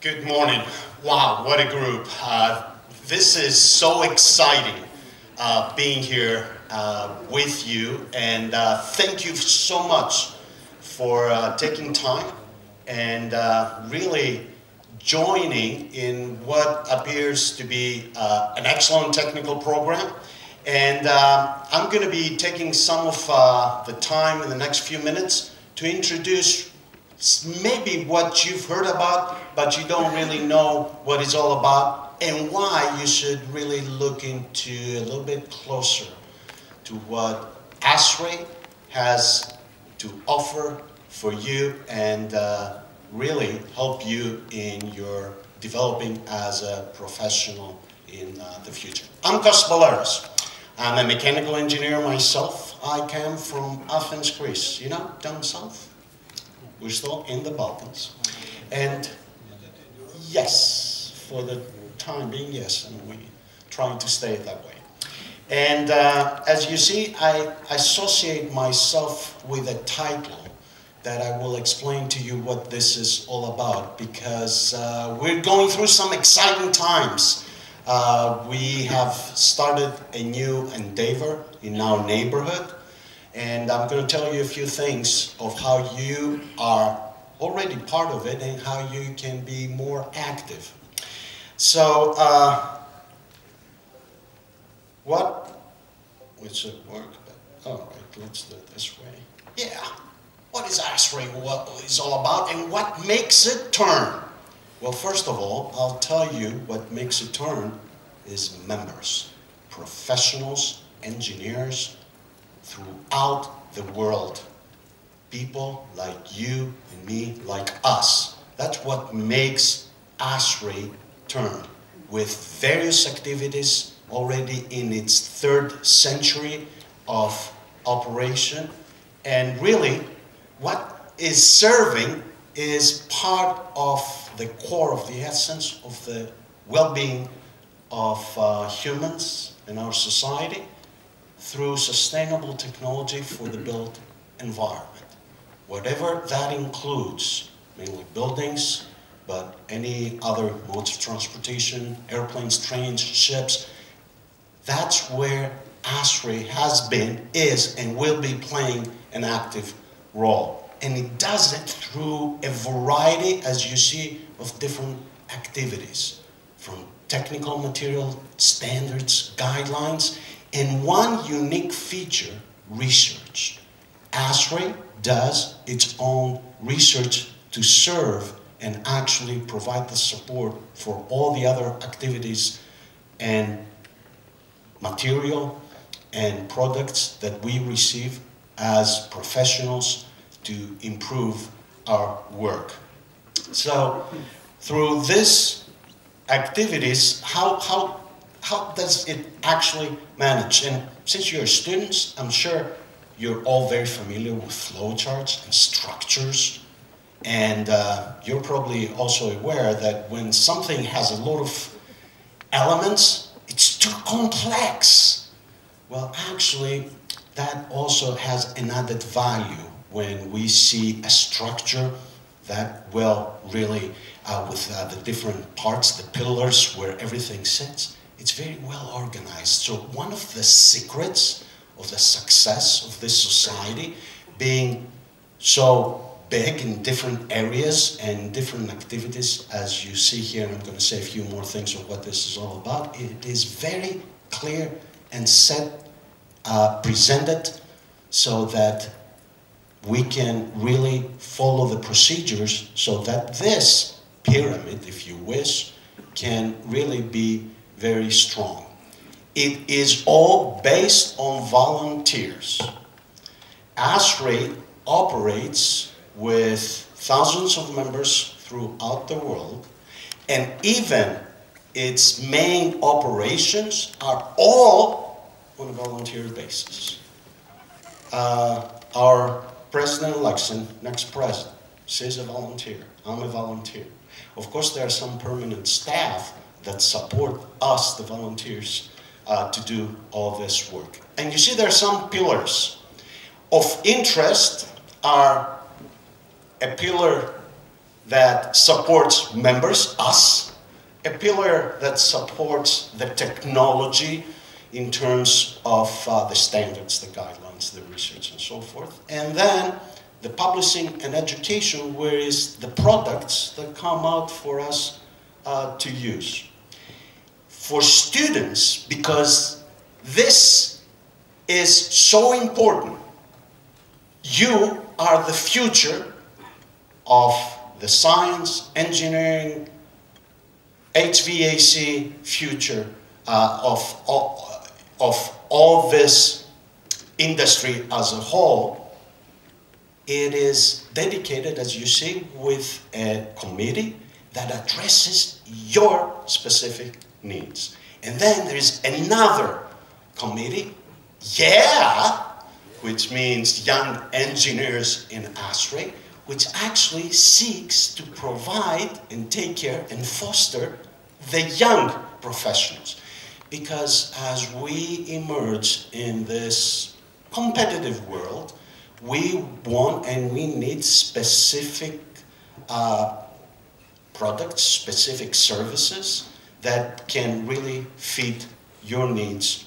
Good morning. Wow, what a group. This is so exciting being here with you, and thank you so much for taking time and really joining in what appears to be an excellent technical program. And I'm going to be taking some of the time in the next few minutes to introduce maybe what you've heard about, but you don't really know what it's all about and why you should really look into a little bit closer to what ASHRAE has to offer for you and really help you in your developing as a professional in the future. I'm Costas Balaras. I'm a mechanical engineer myself. I come from Athens, Greece. You know, down south. We're still in the Balkans. And yes, for the time being, yes, and we're trying to stay that way. And as you see, I associate myself with a title that I will explain to you what this is all about, because we're going through some exciting times. We have started a new endeavor in our neighborhood. And I'm going to tell you a few things of how you are already part of it and how you can be more active. So, which should work, but all right, let's do it this way. Yeah, what is ASHRAE, what it's all about, and what makes it turn? Well, first of all, I'll tell you what makes it turn is members, professionals, engineers, throughout the world. People like you and me, like us. That's what makes ASHRAE turn, with various activities already in its 3rd century of operation. And really, what is serving is part of the core of the essence of the well-being of humans in our society, through sustainable technology for the built environment. Whatever that includes, mainly buildings, but any other modes of transportation, airplanes, trains, ships, that's where ASHRAE has been, is, and will be playing an active role. And it does it through a variety, as you see, of different activities, from technical material, standards, guidelines, and one unique feature, research. ASHRAE does its own research to serve and actually provide the support for all the other activities and material and products that we receive as professionals to improve our work. So through these activities, how does it actually manage? And since you're students, I'm sure you're all very familiar with flowcharts and structures. And you're probably also aware that when something has a lot of elements, it's too complex. Well, actually, that also has an added value when we see a structure that, well, really, with the different parts, the pillars where everything sits, it's very well organized. So one of the secrets of the success of this society, being so big in different areas and different activities, as you see here, and I'm going to say a few more things of what this is all about, it is very clear and set, presented, so that we can really follow the procedures so that this pyramid, if you wish, can really be very strong. It is all based on volunteers. ASHRAE operates with thousands of members throughout the world, and even its main operations are all on a volunteer basis. Our president-election, next president, she's a volunteer. I'm a volunteer. Of course, there are some permanent staff that support us, the volunteers, to do all this work. And you see there are some pillars. Of interest are a pillar that supports members, us, a pillar that supports the technology in terms of the standards, the guidelines, the research, and so forth. And then the publishing and education, where is the products that come out for us to use. For students, because this is so important, you are the future of the science, engineering, HVAC future of all this industry as a whole. It is dedicated, as you see, with a committee that addresses your specific needs. And then there's another committee, which means Young Engineers in ASHRAE, which actually seeks to provide and take care and foster the young professionals. Because as we emerge in this competitive world, we want and we need specific products, specific services that can really fit your needs.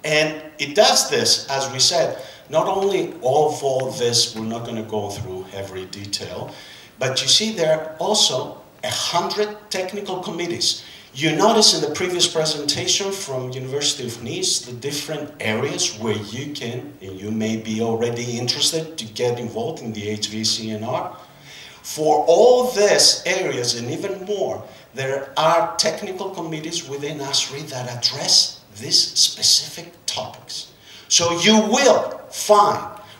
And it does this, as we said, not only of all this, we're not going to go through every detail, but you see there are also 100 technical committees. You notice in the previous presentation from University of Nice, the different areas where you can, and you may be already interested to get involved in the HVAC&R. For all these areas and even more, there are technical committees within ASHRAE that address these specific topics. So you will find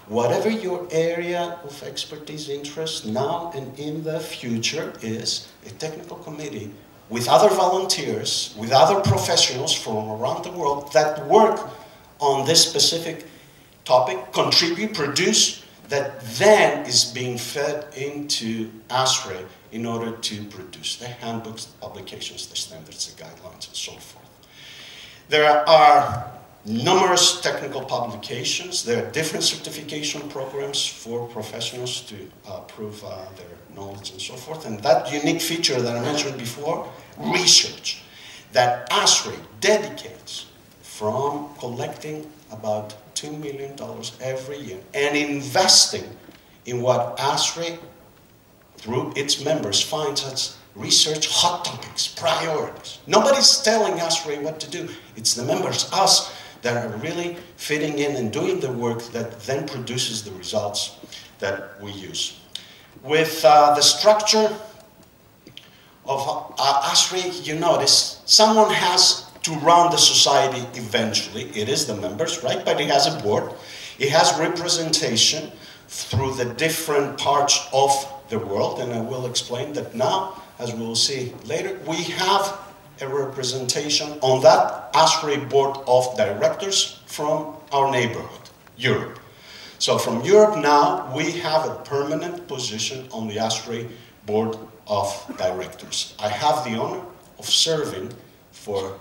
whatever your area of expertise, interest now and in the future is, a technical committee with other volunteers, with other professionals from around the world that work on this specific topic, contribute, produce, that then is being fed into ASHRAE in order to produce the handbooks, the publications, the standards, the guidelines, and so forth. There are numerous technical publications. There are different certification programs for professionals to prove their knowledge and so forth. And that unique feature that I mentioned before, research, that ASHRAE dedicates from collecting about $2 million every year and investing in what ASHRAE, through its members, finds as research hot topics, priorities. Nobody's telling ASHRAE what to do. It's the members, us, that are really fitting in and doing the work that then produces the results that we use. With the structure of ASHRAE, you notice someone has to run the society eventually. It is the members, right? But it has a board. It has representation through the different parts of the world, and I will explain that now, as we will see later. We have a representation on that ASHRAE board of directors from our neighborhood, Europe. So from Europe now, we have a permanent position on the ASHRAE board of directors. I have the honor of serving for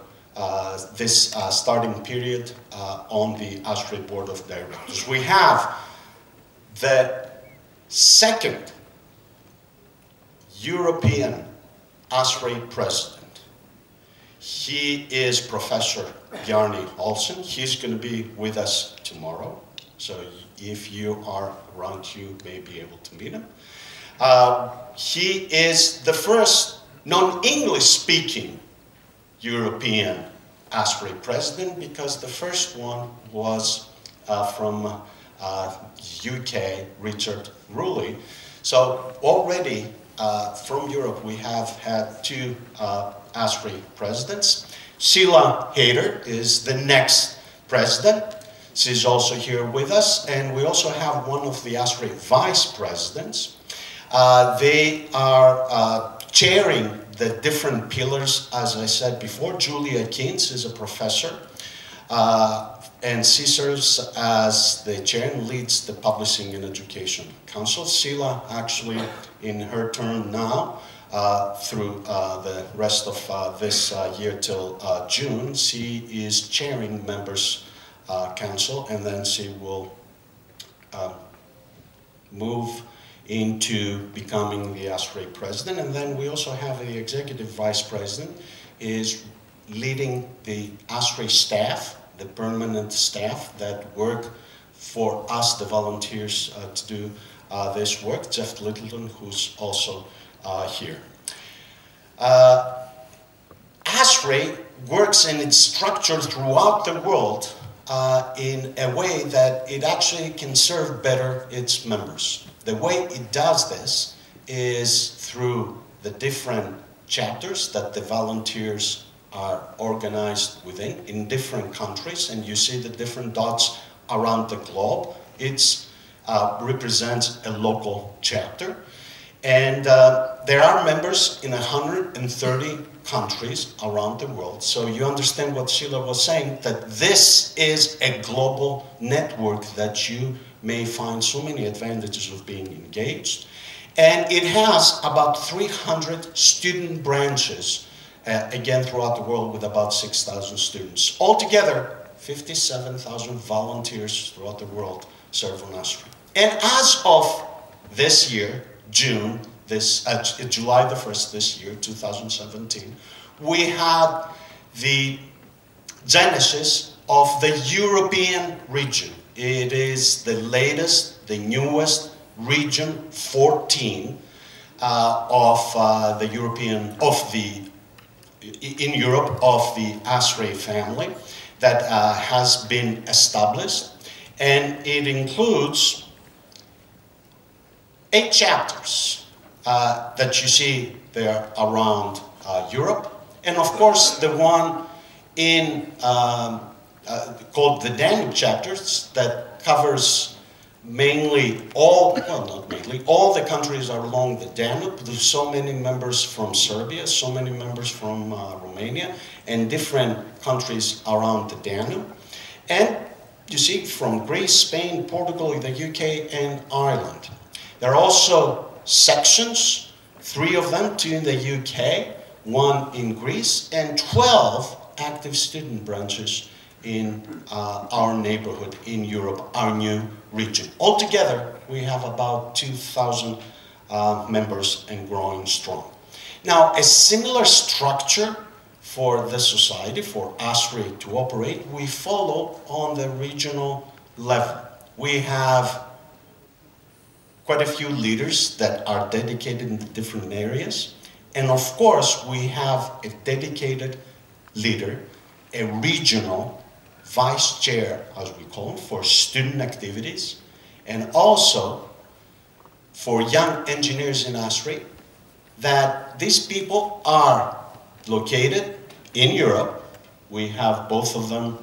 this starting period on the ASHRAE board of directors. We have the second European ASHRAE president. He is Professor Bjarni Olsen. He's going to be with us tomorrow. So if you are around, you may be able to meet him. He is the first non-English speaking European ASHRAE president, because the first one was from UK, Richard Ruley. So already from Europe, we have had two ASHRAE presidents. Sheila Hayter is the next president. She's also here with us. And we also have one of the ASHRAE vice presidents. They are chairing the different pillars, as I said before. Julia Keynes is a professor. And she serves as the chair and leads the Publishing and Education Council. Sheila, actually, in her term now, through the rest of this year till June, she is chairing Members' Council, and then she will move into becoming the ASHRAE president. And then we also have the executive vice president is leading the ASHRAE staff, the permanent staff that work for us, the volunteers, to do this work. Jeff Littleton, who's also here. ASHRAE works and it's structured throughout the world in a way that it actually can serve better its members. The way it does this is through the different chapters that the volunteers are organized within in different countries, and you see the different dots around the globe. It represents a local chapter. And there are members in 130 countries around the world. So you understand what Sheila was saying, that this is a global network that you may find so many advantages of being engaged. And it has about 300 student branches, again, throughout the world with about 6,000 students. Altogether, 57,000 volunteers throughout the world serve on ASHRAE. And as of this year, July the 1st this year, 2017, we had the genesis of the European region. It is the latest, the newest region 14 of the European, in Europe, of the ASHRAE family that has been established, and it includes 8 chapters that you see there around Europe, and of course the one in called the Danube chapters that covers mainly all, well, not mainly, all the countries are along the Danube. There's so many members from Serbia, so many members from Romania, and different countries around the Danube. And you see from Greece, Spain, Portugal, the UK, and Ireland. There are also sections, 3 of them, 2 in the UK, 1 in Greece, and 12 active student branches in our neighborhood in Europe, our new region. Altogether, we have about 2,000 members and growing strong. Now, a similar structure for the society, for ASHRAE to operate, we follow on the regional level. We have quite a few leaders that are dedicated in different areas. And of course, we have a dedicated leader, a regional vice chair, as we call him, for student activities, and also for young engineers in ASHRAE, that these people are located in Europe. We have both of them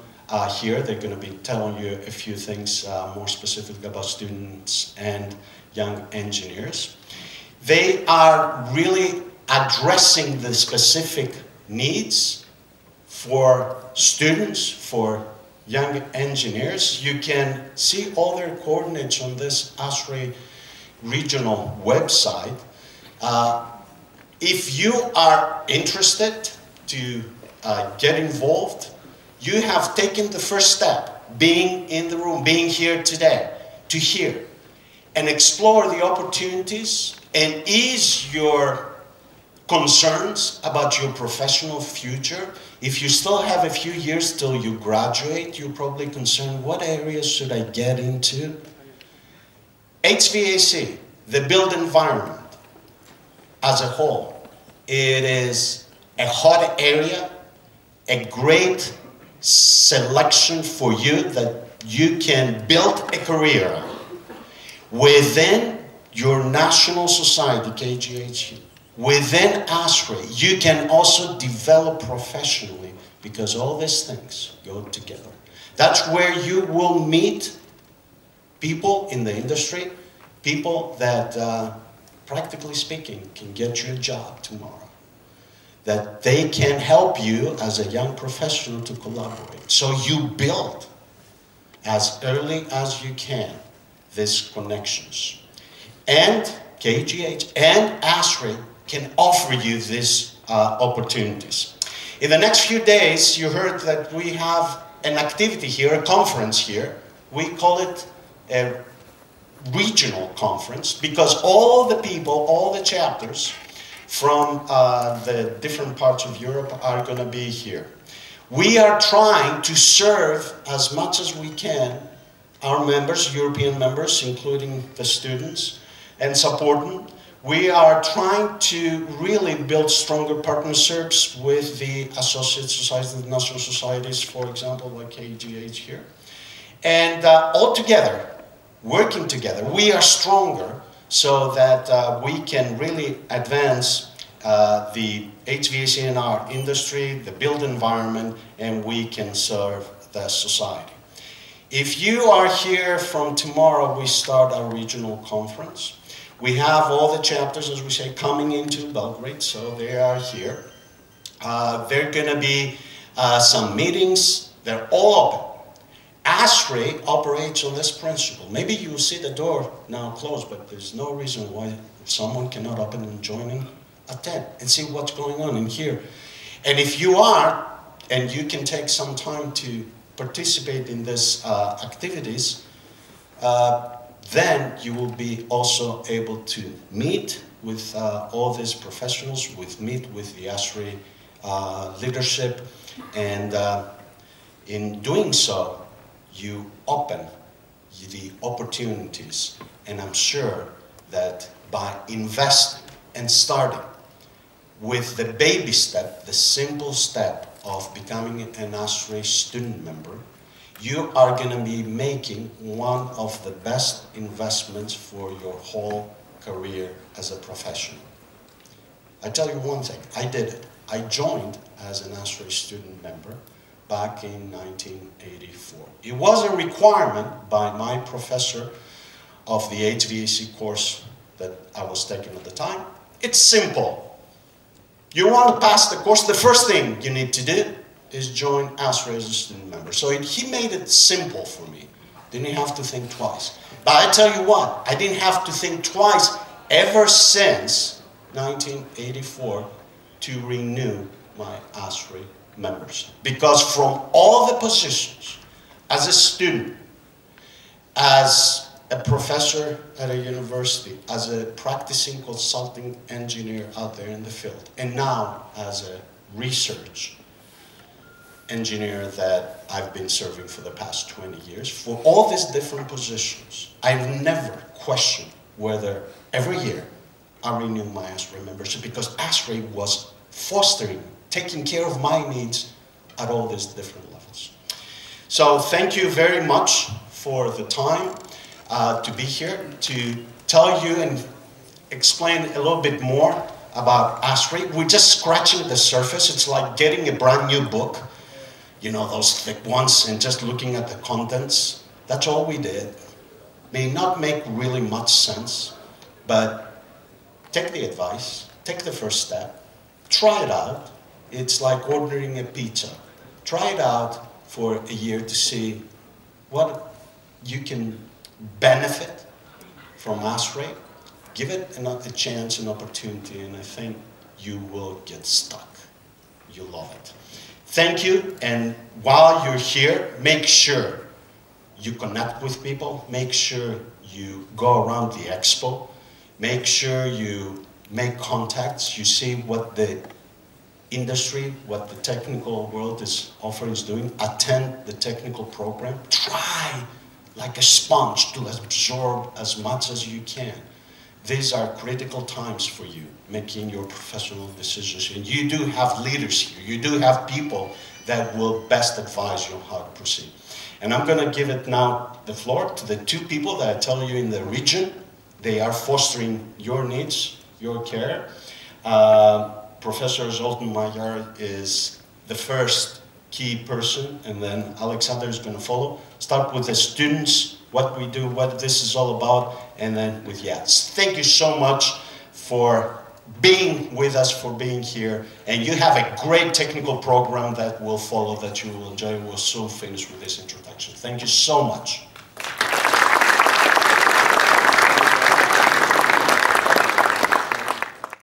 here. They're going to be telling you a few things more specifically about students and young engineers. They are really addressing the specific needs for students, for young engineers. You can see all their coordinates on this ASHRAE regional website. If you are interested to get involved, you have taken the first step, being in the room, being here today, to hear and explore the opportunities and ease your concerns about your professional future. If you still have a few years till you graduate, you're probably concerned, what areas should I get into? HVAC, the built environment as a whole, it is a hot area, a great selection for you that you can build a career on. Within your national society, KGHU, within ASHRAE, you can also develop professionally because all these things go together. That's where you will meet people in the industry, people that, practically speaking, can get you a job tomorrow. That they can help you as a young professional to collaborate. So you build as early as you can these connections. And KGH and ASHRAE can offer you these opportunities. In the next few days, you heard that we have an activity here, a conference here. We call it a regional conference because all the people, all the chapters from the different parts of Europe are going to be here. We are trying to serve as much as we can our members, European members, including the students, and support them. We are trying to really build stronger partnerships with the associate societies, the national societies, for example, like KGH here. And all together, working together, we are stronger so that we can really advance the HVAC in our industry, the built environment, and we can serve the society. If you are here from tomorrow, we start our regional conference. We have all the chapters, as we say, coming into Belgrade, so they are here. There are going to be some meetings. They're all open. ASHRAE operates on this principle. Maybe you will see the door now closed, but there's no reason why someone cannot open and join in, attend, and see what's going on in here. And if you are, and you can take some time to participate in these activities, then you will be also able to meet with all these professionals, meet with the ASHRAE leadership, and in doing so, you open the opportunities. And I'm sure that by investing and starting with the baby step, the simple step of becoming an ASHRAE student member, you are going to be making one of the best investments for your whole career as a professional. I tell you one thing, I did it. I joined as an ASHRAE student member back in 1984. It was a requirement by my professor of the HVAC course that I was taking at the time. It's simple. You want to pass the course, the first thing you need to do is join ASHRAE as a student member. So he made it simple for me. Didn't have to think twice. But I tell you what, I didn't have to think twice ever since 1984 to renew my ASHRAE membership. Because from all the positions, as a student, as a professor at a university, as a practicing consulting engineer out there in the field, and now as a research engineer that I've been serving for the past 20 years, for all these different positions, I've never questioned whether every year I renew my ASHRAE membership, because ASHRAE was fostering, taking care of my needs at all these different levels. So thank you very much for the time to be here, to tell you and explain a little bit more about ASHRAE. We're just scratching the surface. It's like getting a brand new book, you know, those thick ones, and just looking at the contents. That's all we did. May not make really much sense, but take the advice, take the first step, try it out. It's like ordering a pizza. Try it out for a year to see what you can benefit from ASHRAE. Give it a chance, an opportunity, and I think you will get stuck. You'll love it. Thank you, and while you're here, make sure you connect with people, make sure you go around the expo, make sure you make contacts, you see what the industry, what the technical world is offering, is doing, attend the technical program, try like a sponge to absorb as much as you can. These are critical times for you, making your professional decisions. And you do have leaders here. You do have people that will best advise you on how to proceed. And I'm going to give it now the floor to the two people that I tell you in the region. They are fostering your needs, your care. Professor Zoltan Mayer is the first key person, and then Alexander is going to follow. Start with the students, what we do, what this is all about, and then with Yats. Thank you so much for being with us, for being here, and you have a great technical program that will follow that you will enjoy. We'll soon finish with this introduction. Thank you so much.